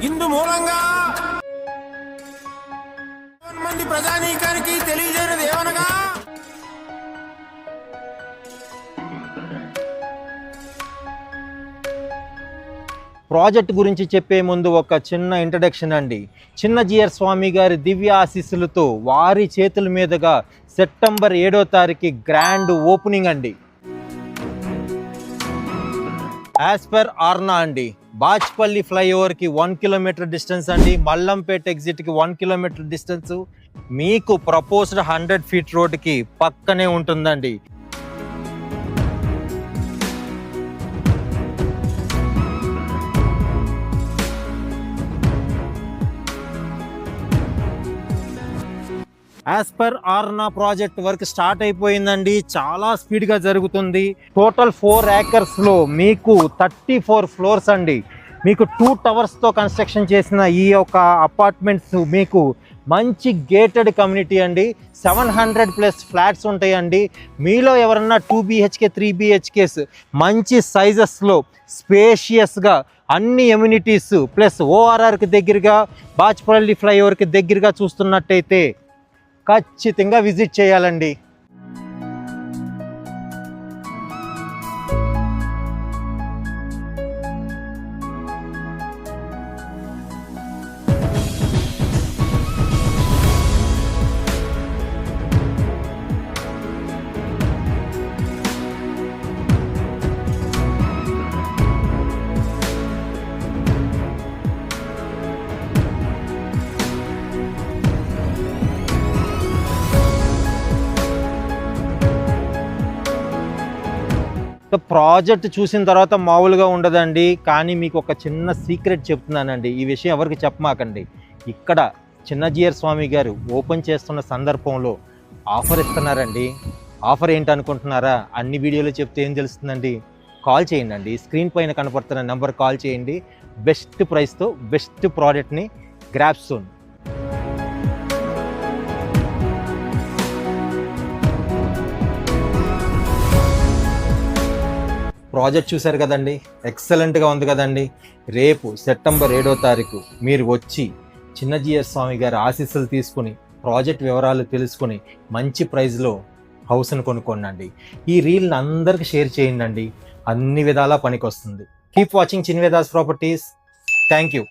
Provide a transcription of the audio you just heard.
ఇందు మూలంగా మంది ప్రజానీకానికి తెలియజేయనిది ఏమనగా ప్రాజెక్ట్ గురించి చెప్పే ముందు ఒక చిన్న ఇంట్రడక్షన్ అండి. చిన్నజీయర్ స్వామి గారి దివ్య ఆశీస్సులతో వారి చేతుల మీదుగా సెప్టెంబర్ 7వ తారీఖు గ్రాండ్ ఓపెనింగ్ అండి. యాజ్ పర్ ఆర్నా అండి, బాచ్పల్లి ఫ్లైఓవర్కి 1 కిలోమీటర్ డిస్టెన్స్ అండి, మల్లంపేట ఎగ్జిట్కి 1 కిలోమీటర్ డిస్టెన్స్, మీకు ప్రపోజ్డ్ 100 ఫీట్ రోడ్కి పక్కనే ఉంటుందండి. As per ఆర్నా project work start అయిపోయిందండి. చాలా స్పీడ్గా జరుగుతుంది. టోటల్ 4 ఏకర్స్లో మీకు 34 ఫ్లోర్స్ అండి. మీకు 2 టవర్స్తో కన్స్ట్రక్షన్ చేసిన ఈ యొక్క అపార్ట్మెంట్స్ మీకు మంచి గేటెడ్ కమ్యూనిటీ అండి. 700+ ఫ్లాట్స్ ఉంటాయండి. మీలో ఎవరన్నా 2 BHK 3 BHKs మంచి సైజెస్లో స్పేషియస్గా అన్ని ఎమ్యూనిటీస్ ప్లస్ ORRకి దగ్గరగా బాచ్పల్లి ఫ్లైఓవర్కి దగ్గరగా చూస్తున్నట్టయితే ఖచ్చితంగా విజిట్ చేయాలండి. ప్రాజెక్ట్ చూసిన తర్వాత మామూలుగా ఉండదండి. కానీ మీకు ఒక చిన్న సీక్రెట్ చెప్తున్నానండి. ఈ విషయం ఎవరికి చెప్పమాకండి. ఇక్కడ చిన్నజీయర్ స్వామి గారు ఓపెన్ చేస్తున్న సందర్భంలో ఆఫర్ ఇస్తున్నారండి. ఆఫర్ ఏంటనుకుంటున్నారా? అన్ని వీడియోలో చెప్తే ఏం తెలుస్తుందండి? కాల్ చేయండి. స్క్రీన్ పైన కనపడుతున్న నెంబర్ కాల్ చేయండి. బెస్ట్ ప్రైస్తో బెస్ట్ ప్రోడక్ట్ని గ్రాబ్ సూన్. ప్రాజెక్ట్ చూశారు కదండి, ఎక్సలెంట్గా ఉంది కదండి. రేపు సెప్టెంబర్ 7వ తారీఖు మీరు వచ్చి చిన్నజీయర్ స్వామి గారి ఆశీస్సులు తీసుకుని ప్రాజెక్ట్ వివరాలు తెలుసుకుని మంచి ప్రైజ్లో హౌస్ని కొనుక్కోండి. ఈ రీల్ని అందరికీ షేర్ చేయండి. అన్ని విధాలా పనికొస్తుంది. Keep watching Chinvedas properties. Thank you.